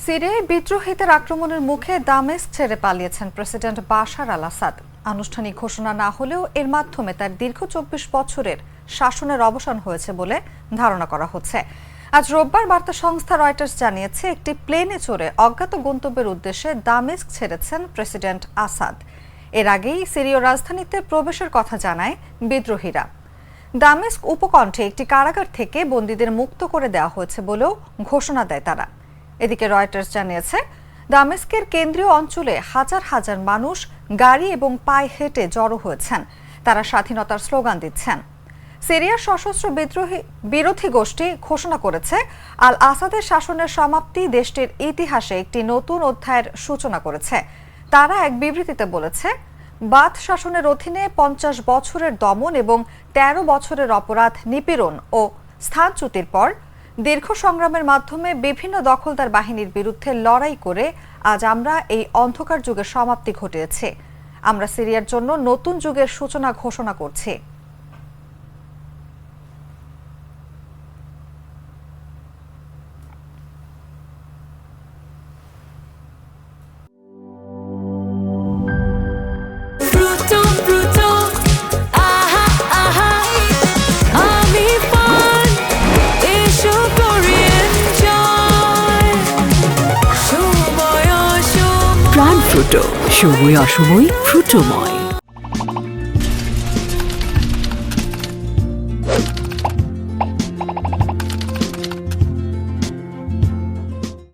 সিরিয়ায় বিদ্রোহীদের আক্রমণের মুখে দামেস্ক ছেড়ে পালিয়েছেন প্রেসিডেন্ট বাশার আল আসাদ। আনুষ্ঠানিক ঘোষণা না হলেও এর মাধ্যমে তার দীর্ঘ ২৪ বছরের শাসনের অবসান হয়েছে বলে ধারণা করা হচ্ছে। আজ রোববার বার্তা সংস্থা রয়টার্স জানিয়েছে, একটি প্লেনে চড়ে অজ্ঞাত গন্তব্যের উদ্দেশ্যে দামেস্ক ছেড়েছেন প্রেসিডেন্ট আসাদ। এর আগেই সিরীয় রাজধানীতে প্রবেশের কথা জানায় বিদ্রোহীরা। দামেস্ক উপকণ্ঠে একটি কারাগার থেকে বন্দীদের মুক্ত করে দেওয়া হয়েছে বলেও ঘোষণা দেয় তারা। এদিকে রয়টার্স জানিয়েছে, দামেস্কের কেন্দ্রীয় অঞ্চলে হাজার হাজার মানুষ গাড়ি এবং পায়ে হেঁটে জড়ো হয়েছেন। তারা স্বাধীনতার স্লোগান দিচ্ছেন। সিরিয়ার সশস্ত্র বিরোধী গোষ্ঠী ঘোষণা করেছে, আল আসাদের শাসনের সমাপ্তি দেশটির ইতিহাসে একটি নতুন অধ্যায়ের সূচনা করেছে। তারা এক বিবৃতিতে বলেছে, বাথ শাসনের অধীনে ৫০ বছরের দমন এবং ১৩ বছরের অপরাধ, নিপীড়ন ও স্থানচ্যুতির পর দীর্ঘ সংগ্রামের মাধ্যমে বিভিন্ন দখলদার বাহিনীর বিরুদ্ধে লড়াই করে আজ আমরা এই অন্ধকার যুগের সমাপ্তি ঘটিয়েছি। আমরা সিরিয়ার জন্য নতুন যুগের সূচনা ঘোষণা করছি। প্রাণ ফ্রুটো, সময় অসময় ফ্রুটোময়।